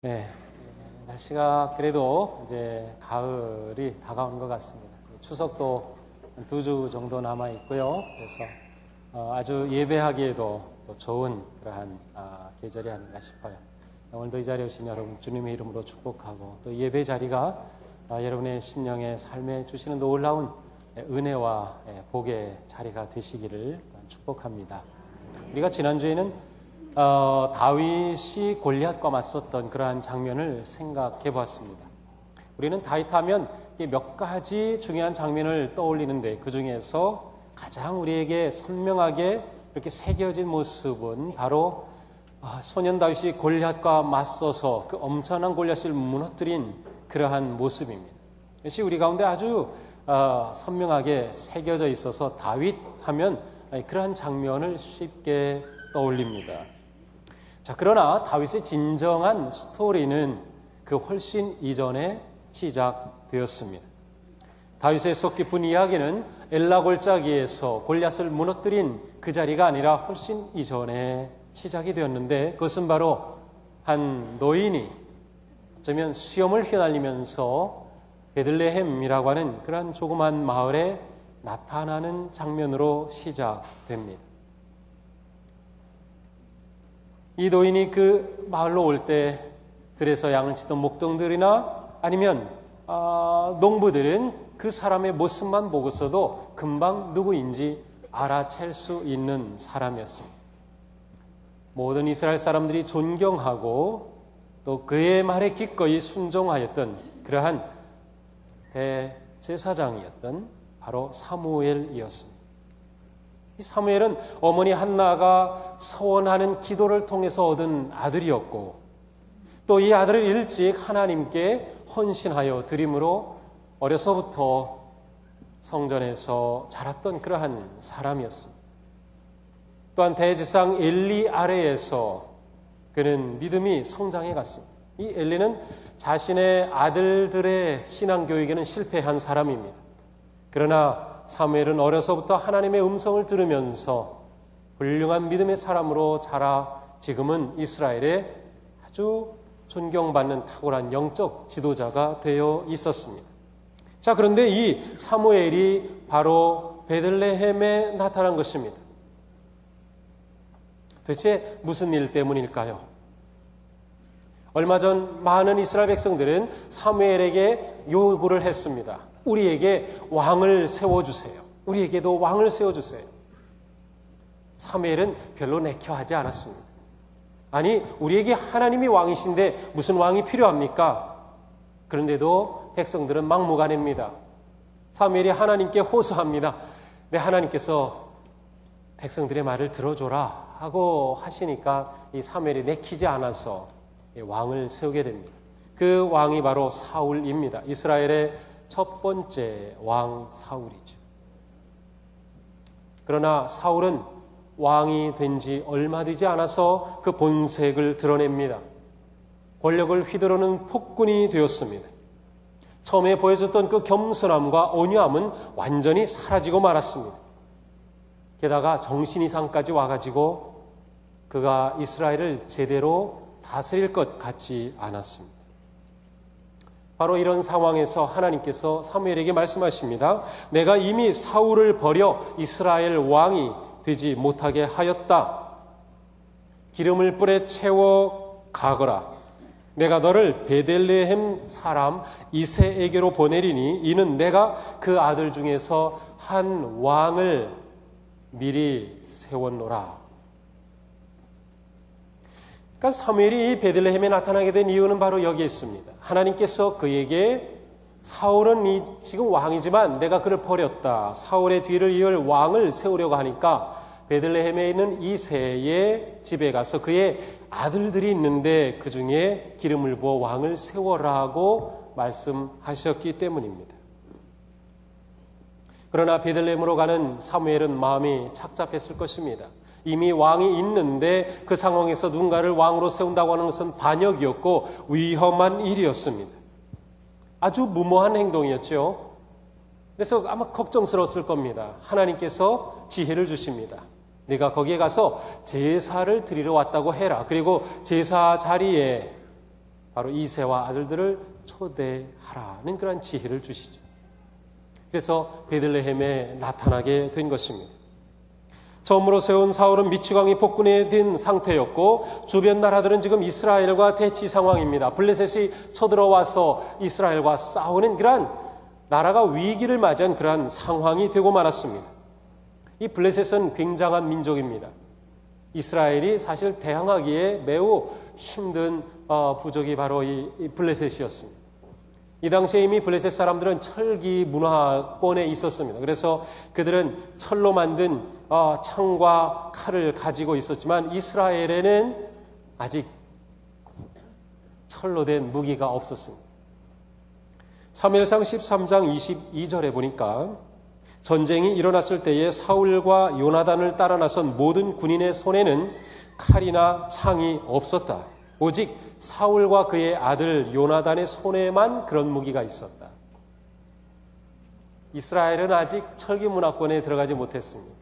네, 날씨가 그래도 이제 가을이 다가온 것 같습니다. 추석도 한 2주 정도 남아 있고요. 그래서 아주 예배하기에도 또 좋은 그러한 계절이 아닌가 싶어요. 오늘도 이 자리에 오신 여러분 주님의 이름으로 축복하고, 또 예배 자리가 여러분의 심령의 삶에 주시는 놀라운 은혜와 복의 자리가 되시기를 축복합니다. 우리가 지난주에는 다윗이 골리앗과 맞섰던 그러한 장면을 생각해 보았습니다. 우리는 다윗하면 몇 가지 중요한 장면을 떠올리는데, 그 중에서 가장 우리에게 선명하게 이렇게 새겨진 모습은 바로 소년 다윗이 골리앗과 맞서서 그 엄청난 골리앗을 무너뜨린 그러한 모습입니다. 이것이 우리 가운데 아주 선명하게 새겨져 있어서 다윗 하면 그러한 장면을 쉽게 떠올립니다. 자, 그러나 다윗의 진정한 스토리는 그 훨씬 이전에 시작되었습니다. 다윗의 속 깊은 이야기는 엘라 골짜기에서 골리앗을 무너뜨린 그 자리가 아니라 훨씬 이전에 시작이 되었는데, 그것은 바로 한 노인이 어쩌면 수염을 휘날리면서 베들레헴이라고 하는 그러한 조그만 마을에 나타나는 장면으로 시작됩니다. 이 노인이 그 마을로 올 때 들에서 양을 치던 목동들이나 아니면 농부들은 그 사람의 모습만 보고서도 금방 누구인지 알아챌 수 있는 사람이었습니다. 모든 이스라엘 사람들이 존경하고 또 그의 말에 기꺼이 순종하였던 그러한 대제사장이었던 바로 사무엘이었습니다. 이 사무엘은 어머니 한나가 서원하는 기도를 통해서 얻은 아들이었고, 또 이 아들을 일찍 하나님께 헌신하여 드림으로 어려서부터 성전에서 자랐던 그러한 사람이었습니다. 또한 대제사장 엘리 아래에서 그는 믿음이 성장해 갔습니다. 이 엘리는 자신의 아들들의 신앙교육에는 실패한 사람입니다. 그러나 사무엘은 어려서부터 하나님의 음성을 들으면서 훌륭한 믿음의 사람으로 자라 지금은 이스라엘의 아주 존경받는 탁월한 영적 지도자가 되어 있었습니다. 자, 그런데 이 사무엘이 바로 베들레헴에 나타난 것입니다. 도대체 무슨 일 때문일까요? 얼마 전 많은 이스라엘 백성들은 사무엘에게 요구를 했습니다. 우리에게 왕을 세워주세요. 우리에게도 왕을 세워주세요. 사무엘은 별로 내켜하지 않았습니다. 아니, 우리에게 하나님이 왕이신데 무슨 왕이 필요합니까? 그런데도 백성들은 막무가내입니다. 사무엘이 하나님께 호소합니다. 네, 하나님께서 백성들의 말을 들어줘라 하고 하시니까 이 사무엘이 내키지 않아서 왕을 세우게 됩니다. 그 왕이 바로 사울입니다. 이스라엘의 첫 번째 왕 사울이죠. 그러나 사울은 왕이 된 지 얼마 되지 않아서 그 본색을 드러냅니다. 권력을 휘두르는 폭군이 되었습니다. 처음에 보여줬던 그 겸손함과 온유함은 완전히 사라지고 말았습니다. 게다가 정신 이상까지 와가지고 그가 이스라엘을 제대로 다스릴 것 같지 않았습니다. 바로 이런 상황에서 하나님께서 사무엘에게 말씀하십니다. 내가 이미 사울을 버려 이스라엘 왕이 되지 못하게 하였다. 기름을 뿔에 채워 가거라. 내가 너를 베들레헴 사람 이새에게로 보내리니 이는 내가 그 아들 중에서 한 왕을 미리 세웠노라. 그러니까 사무엘이 베들레헴에 나타나게 된 이유는 바로 여기에 있습니다. 하나님께서 그에게 사울은 지금 왕이지만 내가 그를 버렸다. 사울의 뒤를 이을 왕을 세우려고 하니까 베들레헴에 있는 이새의 집에 가서 그의 아들들이 있는데 그 중에 기름을 부어 왕을 세워라고 말씀하셨기 때문입니다. 그러나 베들레헴으로 가는 사무엘은 마음이 착잡했을 것입니다. 이미 왕이 있는데 그 상황에서 누군가를 왕으로 세운다고 하는 것은 반역이었고 위험한 일이었습니다. 아주 무모한 행동이었죠. 그래서 아마 걱정스러웠을 겁니다. 하나님께서 지혜를 주십니다. 네가 거기에 가서 제사를 드리러 왔다고 해라. 그리고 제사 자리에 바로 이새와 아들들을 초대하라는 그런 지혜를 주시죠. 그래서 베들레헴에 나타나게 된 것입니다. 처음으로 세운 사울은 미치광이 폭군에 든 상태였고 주변 나라들은 지금 이스라엘과 대치 상황입니다. 블레셋이 쳐들어와서 이스라엘과 싸우는 그러한 나라가 위기를 맞이한 그러한 상황이 되고 말았습니다. 이 블레셋은 굉장한 민족입니다. 이스라엘이 사실 대항하기에 매우 힘든 부족이 바로 이 블레셋이었습니다. 이 당시에 이미 블레셋 사람들은 철기 문화권에 있었습니다. 그래서 그들은 철로 만든 창과 칼을 가지고 있었지만 이스라엘에는 아직 철로 된 무기가 없었습니다. 사무엘상 13장 22절에 보니까 전쟁이 일어났을 때에 사울과 요나단을 따라 나선 모든 군인의 손에는 칼이나 창이 없었다. 오직 사울과 그의 아들 요나단의 손에만 그런 무기가 있었다. 이스라엘은 아직 철기 문화권에 들어가지 못했습니다.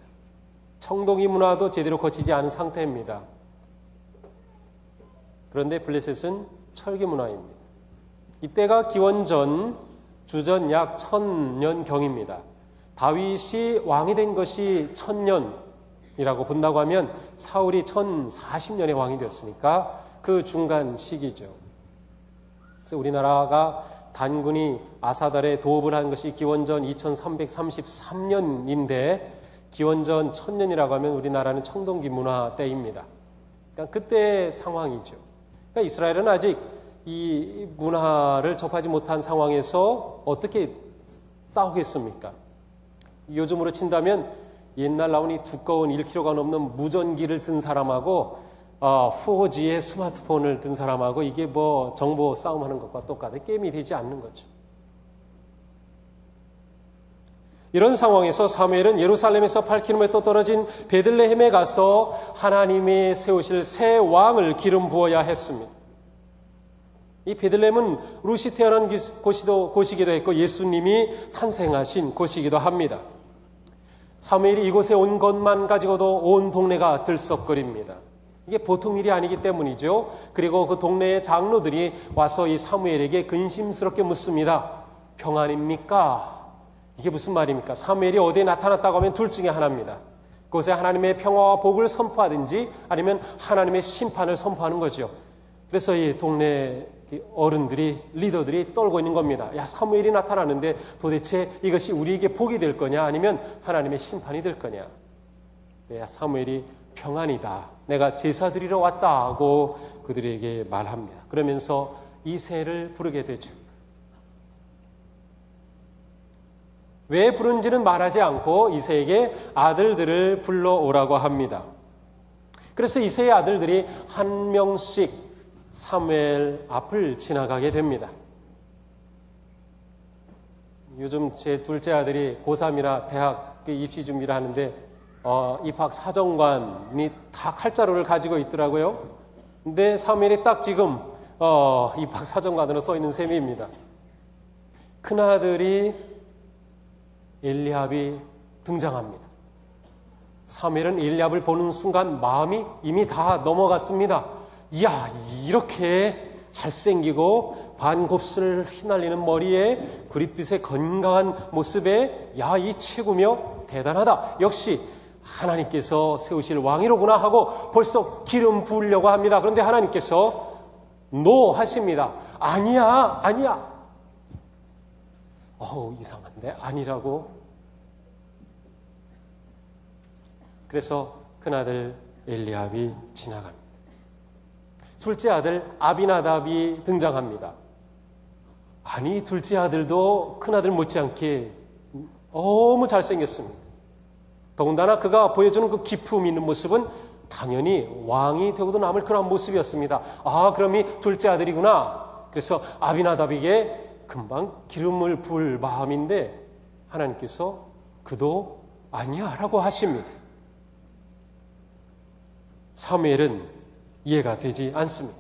청동기 문화도 제대로 거치지 않은 상태입니다. 그런데 블레셋은 철기 문화입니다. 이때가 기원전 주전 약 1000년경입니다. 다윗이 왕이 된 것이 1000년이라고 본다고 하면 사울이 1040년에 왕이 되었으니까 그 중간 시기죠. 그래서 우리나라가 단군이 아사달에 도읍을 한 것이 기원전 2333년인데 기원전 1000년이라고 하면 우리나라는 청동기 문화 때입니다. 그러니까 그때의 상황이죠. 그러니까 이스라엘은 아직 이 문화를 접하지 못한 상황에서 어떻게 싸우겠습니까? 요즘으로 친다면 옛날 나온 이 두꺼운 1kg가 넘는 무전기를 든 사람하고 4G의 스마트폰을 든 사람하고 이게 뭐 정보 싸움하는 것과 똑같아 게임이 되지 않는 거죠. 이런 상황에서 사무엘은 예루살렘에서 8km 떨어진 베들레헴에 가서 하나님이 세우실 새 왕을 기름 부어야 했습니다. 이 베들레헴은 루시 태어난 곳이기도 했고 예수님이 탄생하신 곳이기도 합니다. 사무엘이 이곳에 온 것만 가지고도 온 동네가 들썩거립니다. 이게 보통 일이 아니기 때문이죠. 그리고 그 동네의 장로들이 와서 이 사무엘에게 근심스럽게 묻습니다. 평안입니까? 이게 무슨 말입니까? 사무엘이 어디에 나타났다고 하면 둘 중에 하나입니다. 그곳에 하나님의 평화와 복을 선포하든지 아니면 하나님의 심판을 선포하는 거죠. 그래서 이 동네 어른들이, 리더들이 떨고 있는 겁니다. 야, 사무엘이 나타나는데 도대체 이것이 우리에게 복이 될 거냐 아니면 하나님의 심판이 될 거냐. 야, 사무엘이 평안이다. 내가 제사 드리러 왔다 하고 그들에게 말합니다. 그러면서 이새를 부르게 되죠. 왜 부른지는 말하지 않고 이새에게 아들들을 불러오라고 합니다. 그래서 이새의 아들들이 한 명씩 사무엘 앞을 지나가게 됩니다. 요즘 제 둘째 아들이 고3이라 대학 입시 준비를 하는데 입학 사정관이 다 칼자루를 가지고 있더라고요. 근데 사무엘이 딱 지금 입학 사정관으로 써 있는 셈입니다. 큰아들이 엘리압이 등장합니다. 사무엘은 엘리압을 보는 순간 마음이 이미 다 넘어갔습니다. 이야, 이렇게 잘생기고 반곱슬 휘날리는 머리에 구릿빛의 건강한 모습에 야, 이 최고며 대단하다. 역시 하나님께서 세우실 왕이로구나 하고 벌써 기름 부으려고 합니다. 그런데 하나님께서 노 하십니다. 아니야, 아니야. 이상한데 아니라고. 그래서 큰아들 엘리압이 지나갑니다. 둘째 아들 아비나답이 등장합니다. 아니, 둘째 아들도 큰아들 못지않게 너무 잘생겼습니다. 더군다나 그가 보여주는 그 기품 있는 모습은 당연히 왕이 되고도 남을 그런 모습이었습니다. 아, 그럼 이 둘째 아들이구나. 그래서 아비나답에게 금방 기름을 부을 마음인데 하나님께서 그도 아니야 라고 하십니다. 사무엘은 이해가 되지 않습니다.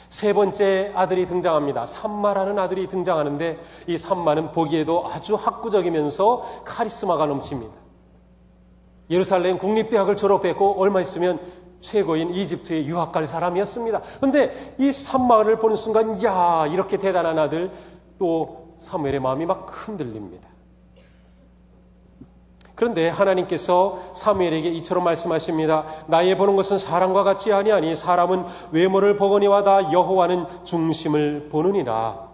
세 번째 아들이 등장합니다. 삼마라는 아들이 등장하는데 이 삼마는 보기에도 아주 학구적이면서 카리스마가 넘칩니다. 예루살렘 국립대학을 졸업했고 얼마 있으면 최고인 이집트에 유학 갈 사람이었습니다. 그런데 이 사마를 보는 순간 야, 이렇게 대단한 아들, 또 사무엘의 마음이 막 흔들립니다. 그런데 하나님께서 사무엘에게 이처럼 말씀하십니다. 나의 보는 것은 사람과 같지 아니하니 사람은 외모를 보거니와 나 여호와는 중심을 보느니라.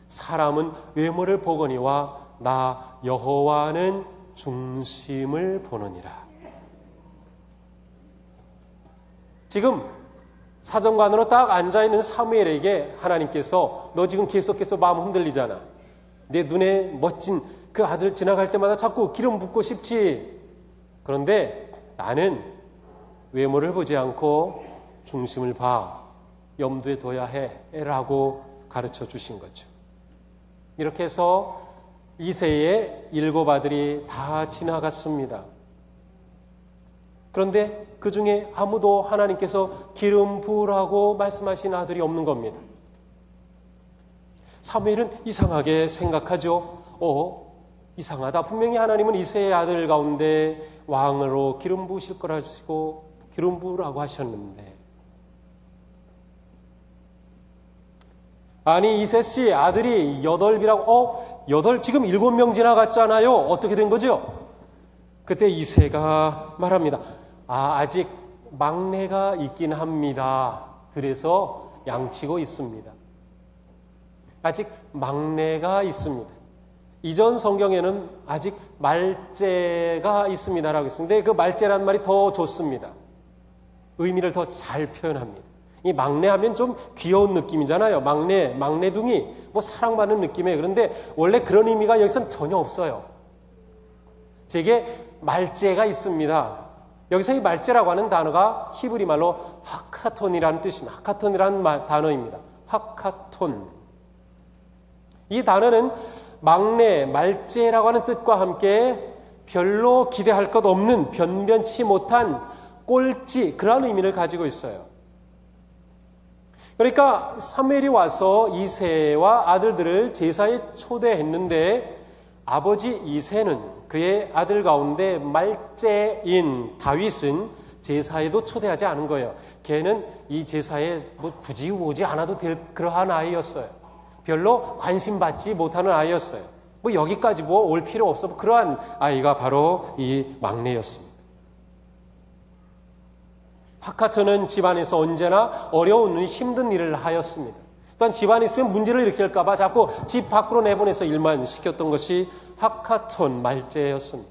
사람은 외모를 보거니와 나 여호와는 중심을 보느니라. 지금 사정관으로 딱 앉아있는 사무엘에게 하나님께서 너 지금 계속해서 마음 흔들리잖아. 내 눈에 멋진 그 아들 지나갈 때마다 자꾸 기름 붓고 싶지. 그런데 나는 외모를 보지 않고 중심을 봐. 염두에 둬야 해. 라고 가르쳐 주신 거죠. 이렇게 해서 이새의 7 아들이 다 지나갔습니다. 그런데 그 중에 아무도 하나님께서 기름 부으라고 말씀하신 아들이 없는 겁니다. 사무엘은 이상하게 생각하죠. 이상하다. 분명히 하나님은 이새의 아들 가운데 왕으로 기름 부으실 거라시고 기름 부으라고 하셨는데, 아니 이새 씨 아들이 8이라고 지금 7명 지나갔잖아요. 어떻게 된 거죠? 그때 이새가 말합니다. 아직 막내가 있긴 합니다. 그래서 양치고 있습니다. 아직 막내가 있습니다. 이전 성경에는 아직 말째가 있습니다라고 했는데 그 말째라는 말이 더 좋습니다. 의미를 더 잘 표현합니다. 이 막내 하면 좀 귀여운 느낌이잖아요. 막내둥이, 사랑받는 느낌이에요. 그런데 원래 그런 의미가 여기서는 전혀 없어요. 제게 말째가 있습니다. 여기서 이 말째라고 하는 단어가 히브리 말로 하카톤이라는 뜻입니다. 하카톤이라는 단어입니다. 하카톤. 이 단어는 막내, 말째라고 하는 뜻과 함께 별로 기대할 것 없는 변변치 못한 꼴찌, 그런 의미를 가지고 있어요. 그러니까 사무엘이 와서 이새와 아들들을 제사에 초대했는데 아버지 이새는 그의 아들 가운데 말째인 다윗은 제사에도 초대하지 않은 거예요. 걔는 이 제사에 굳이 오지 않아도 될 그러한 아이였어요. 별로 관심 받지 못하는 아이였어요. 여기까지 올 필요 없어. 그러한 아이가 바로 이 막내였습니다. 하카톤은 집안에서 언제나 어려운 힘든 일을 하였습니다. 또한 집안에 있으면 문제를 일으킬까 봐 자꾸 집 밖으로 내보내서 일만 시켰던 것이 하카톤 말째였습니다.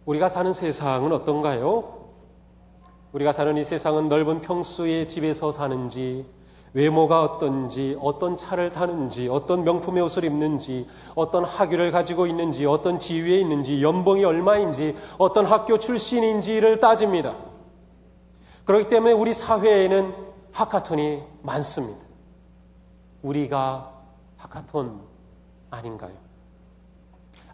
우리가 사는 세상은 어떤가요? 우리가 사는 이 세상은 넓은 평수의 집에서 사는지, 외모가 어떤지, 어떤 차를 타는지, 어떤 명품의 옷을 입는지, 어떤 학위를 가지고 있는지, 어떤 지위에 있는지, 연봉이 얼마인지, 어떤 학교 출신인지를 따집니다. 그렇기 때문에 우리 사회에는 하카톤이 많습니다. 우리가 하카톤 아닌가요?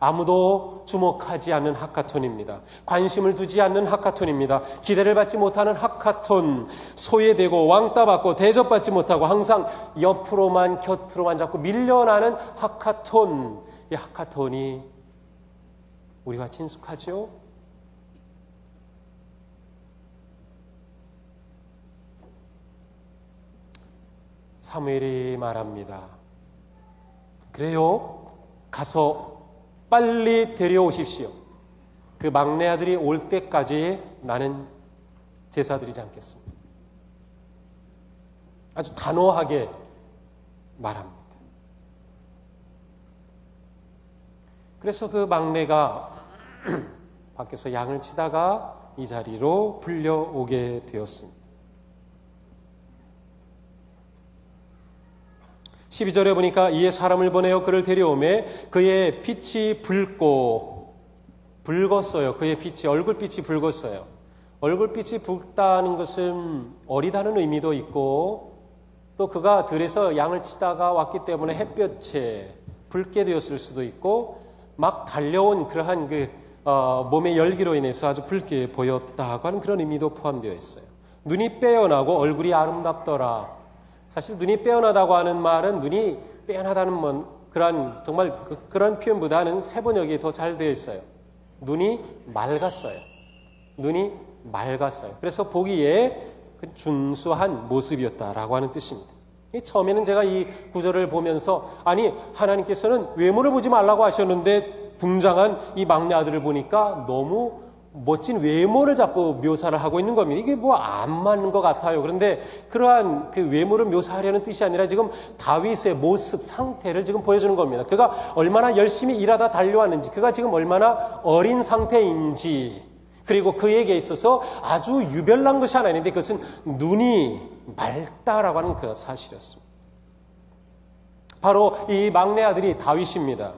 아무도 주목하지 않는 하카톤입니다. 관심을 두지 않는 하카톤입니다. 기대를 받지 못하는 하카톤, 소외되고 왕따 받고 대접받지 못하고 항상 옆으로만 곁으로만 자꾸 밀려나는 하카톤. 이 하카톤이 우리가 친숙하죠? 사무엘이 말합니다. 그래요? 가서 빨리 데려오십시오. 그 막내 아들이 올 때까지 나는 제사 드리지 않겠습니다. 아주 단호하게 말합니다. 그래서 그 막내가 밖에서 양을 치다가 이 자리로 불려오게 되었습니다. 12절에 보니까 이에 사람을 보내어 그를 데려오매 그의 빛이 붉었어요. 그의 빛이, 얼굴빛이 붉었어요. 얼굴빛이 붉다는 것은 어리다는 의미도 있고 또 그가 들에서 양을 치다가 왔기 때문에 햇볕에 붉게 되었을 수도 있고 막 달려온 그러한 몸의 열기로 인해서 아주 붉게 보였다고 하는 그런 의미도 포함되어 있어요. 눈이 빼어나고 얼굴이 아름답더라. 사실 눈이 빼어나다고 하는 말은 눈이 빼어나다는 그런 정말 그런 표현보다는 세번역이 더 잘 되어 있어요. 눈이 맑았어요. 눈이 맑았어요. 그래서 보기에 준수한 모습이었다라고 하는 뜻입니다. 처음에는 제가 이 구절을 보면서 아니 하나님께서는 외모를 보지 말라고 하셨는데 등장한 이 막내 아들을 보니까 너무 멋진 외모를 자꾸 묘사를 하고 있는 겁니다. 이게 뭐 안 맞는 것 같아요. 그런데 그러한 그 외모를 묘사하려는 뜻이 아니라 지금 다윗의 모습, 상태를 지금 보여주는 겁니다. 그가 얼마나 열심히 일하다 달려왔는지, 그가 지금 얼마나 어린 상태인지, 그리고 그에게 있어서 아주 유별난 것이 하나 있는데 그것은 눈이 맑다라고 하는 그 사실이었습니다. 바로 이 막내 아들이 다윗입니다.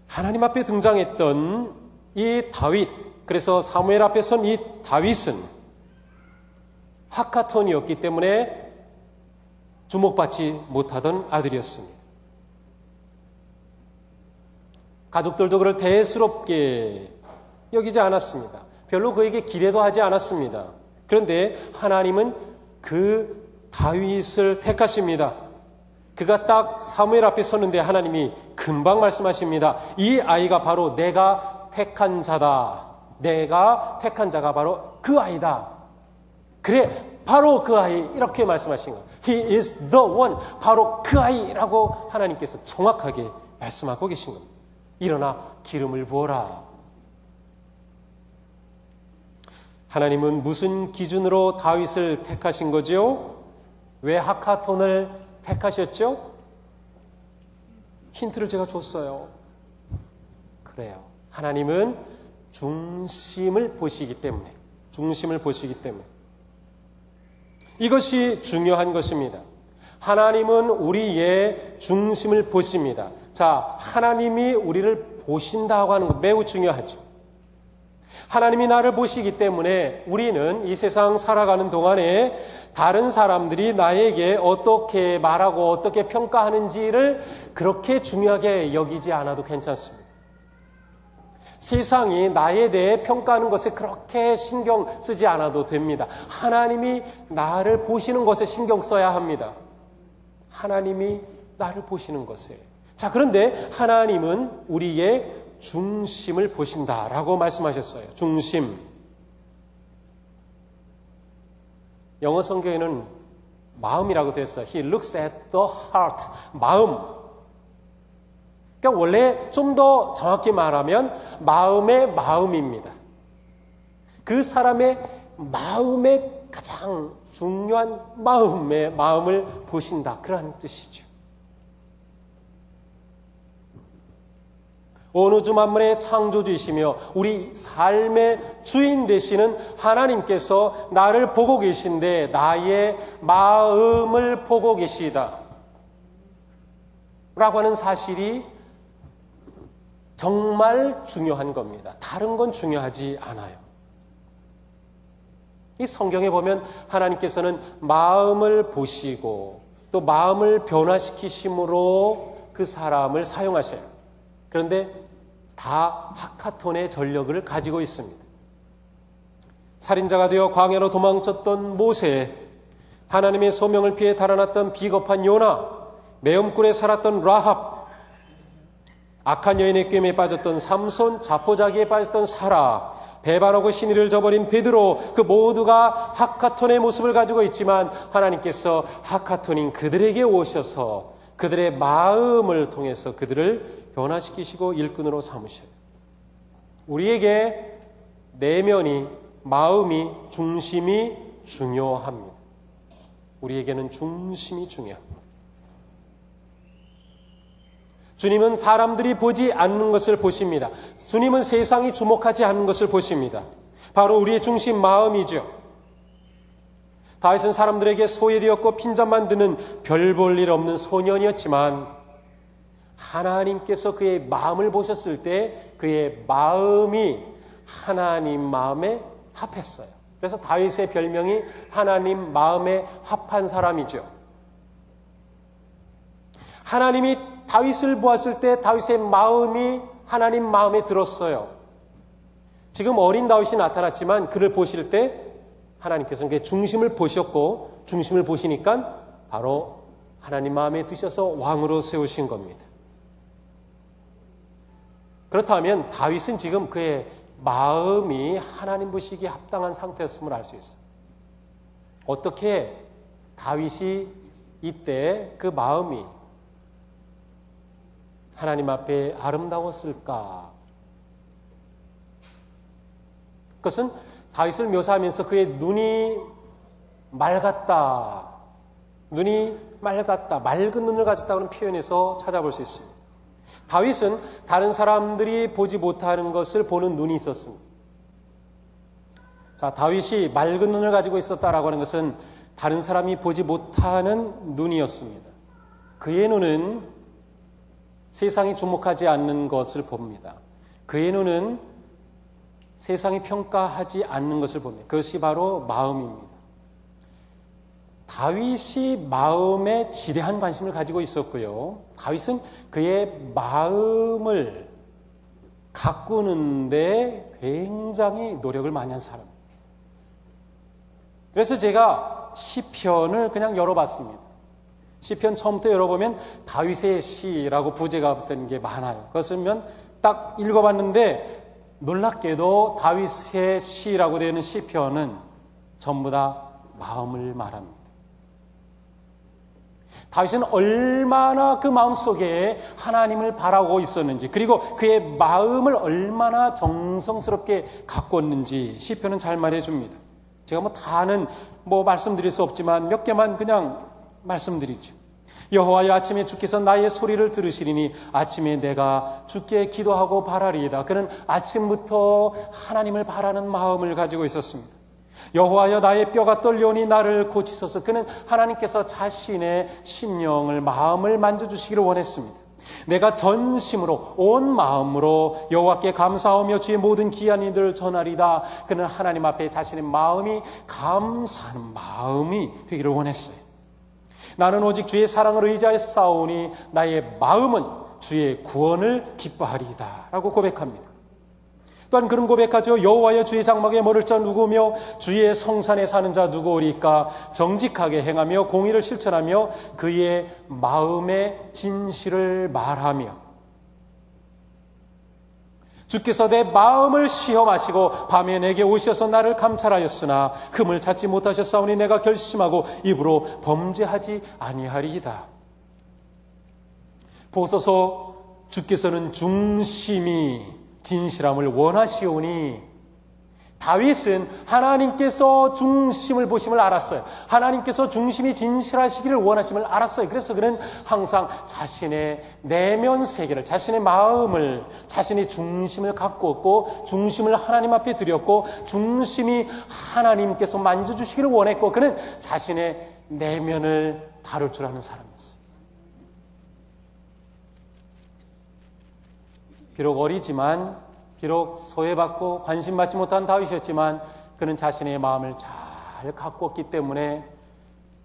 하나님 앞에 등장했던 이 다윗, 그래서 사무엘 앞에 선 이 다윗은 하카톤이었기 때문에 주목받지 못하던 아들이었습니다. 가족들도 그를 대수롭게 여기지 않았습니다. 별로 그에게 기대도 하지 않았습니다. 그런데 하나님은 그 다윗을 택하십니다. 그가 딱 사무엘 앞에 섰는데 하나님이 금방 말씀하십니다. 이 아이가 바로 내가 택한 자다. 내가 택한 자가 바로 그 아이다. 그래, 바로 그 아이. 이렇게 말씀하신 거예요. He is the one. 바로 그 아이라고 하나님께서 정확하게 말씀하고 계신 겁니다. 일어나 기름을 부어라. 하나님은 무슨 기준으로 다윗을 택하신 거죠? 왜 하카톤을 택하셨죠? 힌트를 제가 줬어요. 그래요. 하나님은 중심을 보시기 때문에, 이것이 중요한 것입니다. 하나님은 우리의 중심을 보십니다. 자, 하나님이 우리를 보신다고 하는 것 매우 중요하죠. 하나님이 나를 보시기 때문에 우리는 이 세상 살아가는 동안에 다른 사람들이 나에게 어떻게 말하고 어떻게 평가하는지를 그렇게 중요하게 여기지 않아도 괜찮습니다. 세상이 나에 대해 평가하는 것에 그렇게 신경 쓰지 않아도 됩니다. 하나님이 나를 보시는 것에 신경 써야 합니다. 하나님이 나를 보시는 것에. 자, 그런데 하나님은 우리의 중심을 보신다라고 말씀하셨어요. 중심. 영어 성경에는 마음이라고 되어 있어요. He looks at the heart. 마음. 그러니까 원래 좀 더 정확히 말하면 마음의 마음입니다. 그 사람의 마음의 가장 중요한 마음을 보신다. 그런 뜻이죠. 온 우주 만물의 창조주이시며 우리 삶의 주인 되시는 하나님께서 나를 보고 계신데 나의 마음을 보고 계시다 라고 하는 사실이 정말 중요한 겁니다. 다른 건 중요하지 않아요. 이 성경에 보면 하나님께서는 마음을 보시고 또 마음을 변화시키심으로 그 사람을 사용하셔요. 그런데 다 하카톤의 전력을 가지고 있습니다. 살인자가 되어 광야로 도망쳤던 모세, 하나님의 소명을 피해 달아났던 비겁한 요나, 매음굴에 살았던 라합, 악한 여인의 꾀임에 빠졌던 삼손, 자포자기에 빠졌던 사라, 배반하고 신의를 저버린 베드로, 그 모두가 하카톤의 모습을 가지고 있지만 하나님께서 하카톤인 그들에게 오셔서 그들의 마음을 통해서 그들을 변화시키시고 일꾼으로 삼으셔요. 우리에게 내면이, 마음이, 중심이 중요합니다. 우리에게는 중심이 중요합니다. 주님은 사람들이 보지 않는 것을 보십니다. 주님은 세상이 주목하지 않는 것을 보십니다. 바로 우리의 중심 마음이죠. 다윗은 사람들에게 소외되었고 핀잔만 드는 별 볼 일 없는 소년이었지만 하나님께서 그의 마음을 보셨을 때 그의 마음이 하나님 마음에 합했어요. 그래서 다윗의 별명이 하나님 마음에 합한 사람이죠. 하나님이 다윗을 보았을 때 다윗의 마음이 하나님 마음에 들었어요. 지금 어린 다윗이 나타났지만 그를 보실 때 하나님께서는 그의 중심을 보셨고 중심을 보시니까 바로 하나님 마음에 드셔서 왕으로 세우신 겁니다. 그렇다면 다윗은 지금 그의 마음이 하나님 보시기에 합당한 상태였음을 알 수 있어요. 어떻게 다윗이 이때 그 마음이 하나님 앞에 아름다웠을까? 그것은 다윗을 묘사하면서 그의 눈이 맑았다. 눈이 맑았다. 맑은 눈을 가졌다는 표현에서 찾아볼 수 있습니다. 다윗은 다른 사람들이 보지 못하는 것을 보는 눈이 있었습니다. 자, 다윗이 맑은 눈을 가지고 있었다라고 하는 것은 다른 사람이 보지 못하는 눈이었습니다. 그의 눈은 세상이 주목하지 않는 것을 봅니다. 그의 눈은 세상이 평가하지 않는 것을 봅니다. 그것이 바로 마음입니다. 다윗이 마음에 지대한 관심을 가지고 있었고요. 다윗은 그의 마음을 가꾸는데 굉장히 노력을 많이 한 사람입니다. 그래서 제가 시편을 그냥 열어봤습니다. 시편 처음부터 열어보면 다윗의 시라고 부제가 붙은 게 많아요. 그것을 딱 읽어봤는데 놀랍게도 다윗의 시라고 되어 있는 시편은 전부 다 마음을 말합니다. 다윗은 얼마나 그 마음속에 하나님을 바라고 있었는지, 그리고 그의 마음을 얼마나 정성스럽게 가꿨는지 시편은 잘 말해줍니다. 제가 다는 말씀드릴 수 없지만 몇 개만 그냥 말씀드리죠. 여호와여, 아침에 주께서 나의 소리를 들으시리니 아침에 내가 주께 기도하고 바라리이다. 그는 아침부터 하나님을 바라는 마음을 가지고 있었습니다. 여호와여, 나의 뼈가 떨려오니 나를 고치소서. 그는 하나님께서 자신의 심령을, 마음을 만져주시기를 원했습니다. 내가 전심으로 온 마음으로 여호와께 감사하며 주의 모든 귀한 일들을 전하리다. 그는 하나님 앞에 자신의 마음이 감사하는 마음이 되기를 원했어요. 나는 오직 주의 사랑을 의지하여 싸우니 나의 마음은 주의 구원을 기뻐하리이다 라고 고백합니다. 또한 그런 고백하죠. 여호와여, 주의 장막에 머를 자 누구며 주의 성산에 사는 자 누구오리까? 정직하게 행하며 공의를 실천하며 그의 마음의 진실을 말하며. 주께서 내 마음을 시험하시고 밤에 내게 오셔서 나를 감찰하였으나 흠을 찾지 못하셨사오니 내가 결심하고 입으로 범죄하지 아니하리이다. 보소서, 주께서는 중심이 진실함을 원하시오니. 다윗은 하나님께서 중심을 보심을 알았어요. 하나님께서 중심이 진실하시기를 원하심을 알았어요. 그래서 그는 항상 자신의 내면 세계를, 자신의 마음을, 자신의 중심을 가꾸었고, 중심을 하나님 앞에 드렸고, 중심이 하나님께서 만져주시기를 원했고, 그는 자신의 내면을 다룰 줄 아는 사람이었어요. 비록 어리지만, 비록 소외받고 관심받지 못한 다윗이었지만 그는 자신의 마음을 잘 가꾸었기 때문에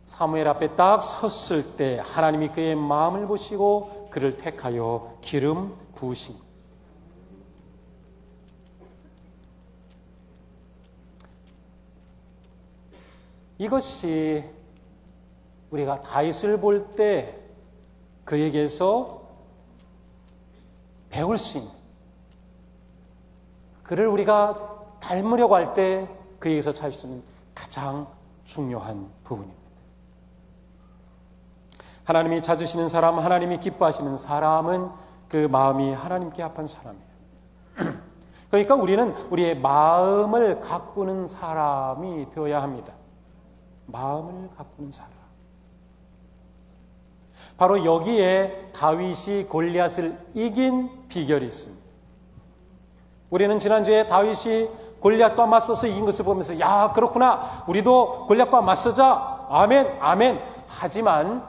사무엘 앞에 딱 섰을 때 하나님이 그의 마음을 보시고 그를 택하여 기름 부으신. 이것이 우리가 다윗을 볼 때 그에게서 배울 수 있는, 그를 우리가 닮으려고 할 때 그에게서 찾을 수 있는 가장 중요한 부분입니다. 하나님이 찾으시는 사람, 하나님이 기뻐하시는 사람은 그 마음이 하나님께 합한 사람이에요. 그러니까 우리는 우리의 마음을 가꾸는 사람이 되어야 합니다. 마음을 가꾸는 사람. 바로 여기에 다윗이 골리앗을 이긴 비결이 있습니다. 우리는 지난주에 다윗이 골리앗과 맞서서 이긴 것을 보면서 야, 그렇구나, 우리도 골리앗과 맞서자, 아멘, 아멘. 하지만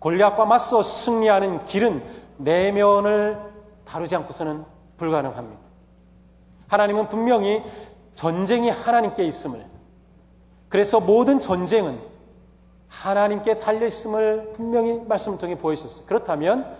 골리앗과 맞서 승리하는 길은 내면을 다루지 않고서는 불가능합니다. 하나님은 분명히 전쟁이 하나님께 있음을, 그래서 모든 전쟁은 하나님께 달려있음을 분명히 말씀을 통해 보여주셨어요. 그렇다면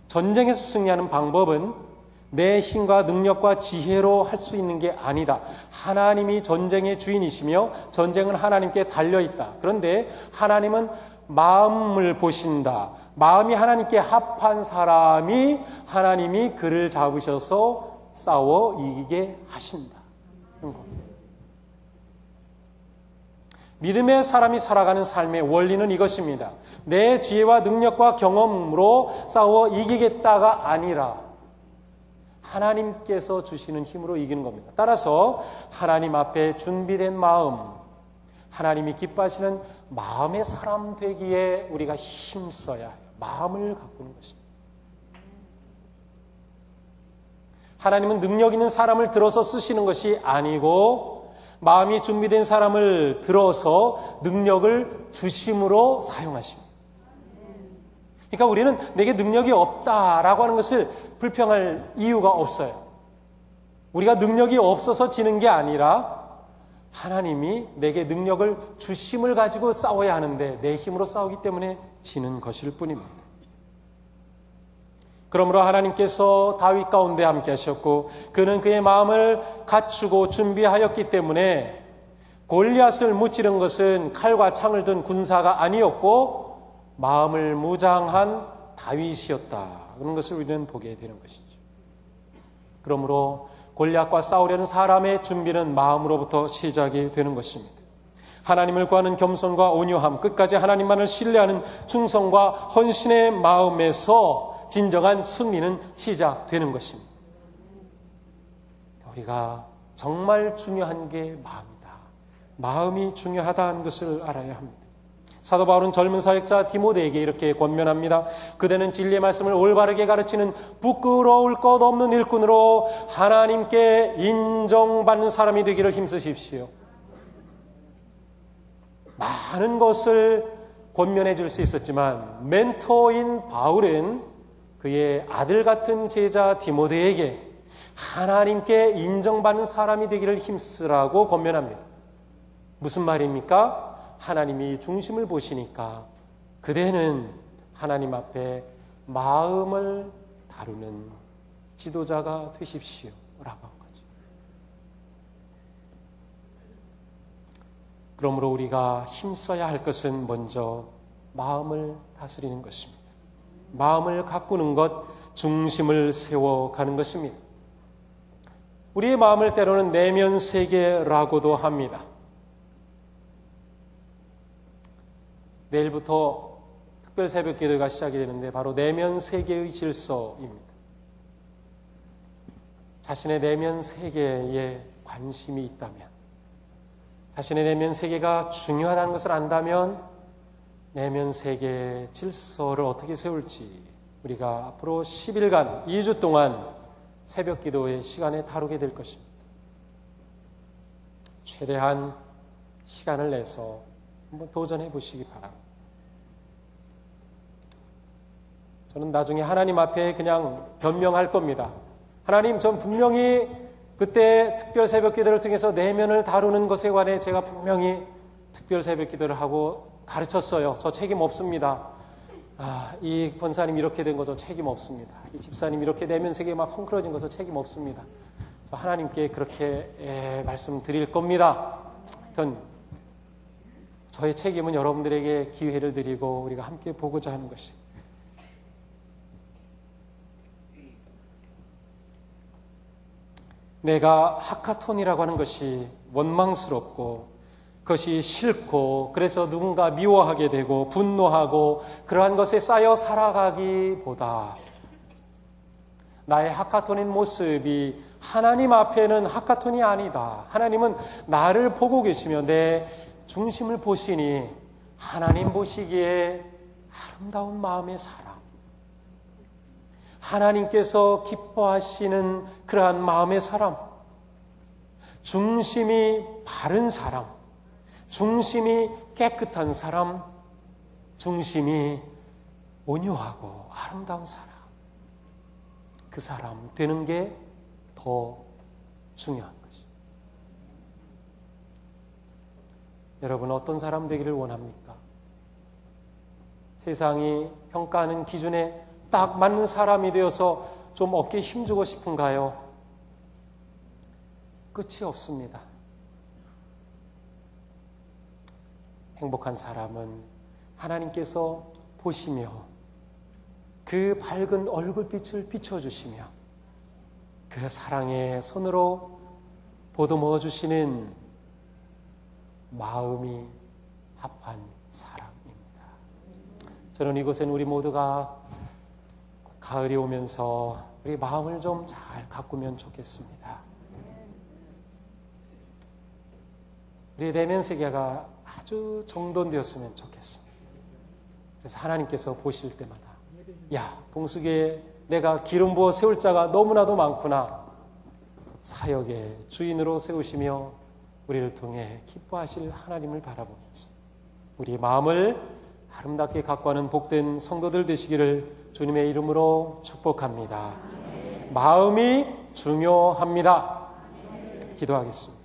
전쟁에서 승리하는 방법은 내 힘과 능력과 지혜로 할 수 있는 게 아니다. 하나님이 전쟁의 주인이시며 전쟁은 하나님께 달려있다. 그런데 하나님은 마음을 보신다. 마음이 하나님께 합한 사람이 하나님이 그를 잡으셔서 싸워 이기게 하신다. 믿음의 사람이 살아가는 삶의 원리는 이것입니다. 내 지혜와 능력과 경험으로 싸워 이기겠다가 아니라 하나님께서 주시는 힘으로 이기는 겁니다. 따라서 하나님 앞에 준비된 마음, 하나님이 기뻐하시는 마음의 사람 되기에 우리가 힘써야 해요. 마음을 가꾸는 것입니다. 하나님은 능력 있는 사람을 들어서 쓰시는 것이 아니고 마음이 준비된 사람을 들어서 능력을 주심으로 사용하십니다. 그러니까 우리는 내게 능력이 없다라고 하는 것을 불평할 이유가 없어요. 우리가 능력이 없어서 지는 게 아니라 하나님이 내게 능력을 주심을 가지고 싸워야 하는데 내 힘으로 싸우기 때문에 지는 것일 뿐입니다. 그러므로 하나님께서 다윗 가운데 함께 하셨고 그는 그의 마음을 갖추고 준비하였기 때문에 골리앗을 무찌른 것은 칼과 창을 든 군사가 아니었고 마음을 무장한 다윗이었다. 그런 것을 우리는 보게 되는 것이죠. 그러므로 골리앗과 싸우려는 사람의 준비는 마음으로부터 시작이 되는 것입니다. 하나님을 구하는 겸손과 온유함, 끝까지 하나님만을 신뢰하는 충성과 헌신의 마음에서 진정한 승리는 시작되는 것입니다. 우리가 정말 중요한 게 마음이다. 마음이 중요하다는 것을 알아야 합니다. 사도 바울은 젊은 사역자 디모데에게 이렇게 권면합니다. 그대는 진리의 말씀을 올바르게 가르치는 부끄러울 것 없는 일꾼으로 하나님께 인정받는 사람이 되기를 힘쓰십시오. 많은 것을 권면해 줄 수 있었지만 멘토인 바울은 그의 아들 같은 제자 디모데에게 하나님께 인정받는 사람이 되기를 힘쓰라고 권면합니다. 무슨 말입니까? 하나님이 중심을 보시니까 그대는 하나님 앞에 마음을 다루는 지도자가 되십시오 라고 한 거죠. 그러므로 우리가 힘써야 할 것은 먼저 마음을 다스리는 것입니다. 마음을 가꾸는 것, 중심을 세워가는 것입니다. 우리의 마음을 때로는 내면 세계라고도 합니다. 내일부터 특별 새벽 기도가 시작이 되는데 바로 내면 세계의 질서입니다. 자신의 내면 세계에 관심이 있다면, 자신의 내면 세계가 중요하다는 것을 안다면 내면 세계의 질서를 어떻게 세울지 우리가 앞으로 10일간 2주 동안 새벽 기도의 시간에 다루게 될 것입니다. 최대한 시간을 내서 한번 도전해 보시기 바랍니다. 저는 나중에 하나님 앞에 그냥 변명할 겁니다. 하나님, 전 분명히 그때 특별 새벽 기도를 통해서 내면을 다루는 것에 관해 제가 분명히 특별 새벽 기도를 하고 가르쳤어요. 저 책임 없습니다. 이 권사님 이렇게 된 거죠. 책임 없습니다. 이 집사님 이렇게 내면 세계에 막 헝클어진 거죠. 책임 없습니다. 저 하나님께 그렇게 말씀드릴 겁니다. 하여튼 저의 책임은 여러분들에게 기회를 드리고 우리가 함께 보고자 하는 것이. 내가 하카톤이라고 하는 것이 원망스럽고 그것이 싫고 그래서 누군가 미워하게 되고 분노하고 그러한 것에 쌓여 살아가기보다 나의 하카톤인 모습이 하나님 앞에는 하카톤이 아니다. 하나님은 나를 보고 계시며 내 중심을 보시니 하나님 보시기에 아름다운 마음의 사람, 하나님께서 기뻐하시는 그러한 마음의 사람, 중심이 바른 사람, 중심이 깨끗한 사람, 중심이 온유하고 아름다운 사람, 그 사람 되는 게 더 중요한 것이. 여러분 어떤 사람 되기를 원합니까? 세상이 평가하는 기준에 딱 맞는 사람이 되어서 좀 어깨에 힘주고 싶은가요? 끝이 없습니다. 행복한 사람은 하나님께서 보시며 그 밝은 얼굴빛을 비춰주시며 그 사랑의 손으로 보듬어 주시는 마음이 합한 사랑입니다. 저는 이곳엔 우리 모두가 가을이 오면서 우리 마음을 좀 잘 가꾸면 좋겠습니다. 우리 내면 세계가 아주 정돈되었으면 좋겠습니다. 그래서 하나님께서 보실 때마다 야, 봉숙이에 내가 기름 부어 세울 자가 너무나도 많구나. 사역의 주인으로 세우시며 우리를 통해 기뻐하실 하나님을 바라보면서 우리의 마음을 아름답게 가꾸는 복된 성도들 되시기를 주님의 이름으로 축복합니다. 마음이 중요합니다. 기도하겠습니다.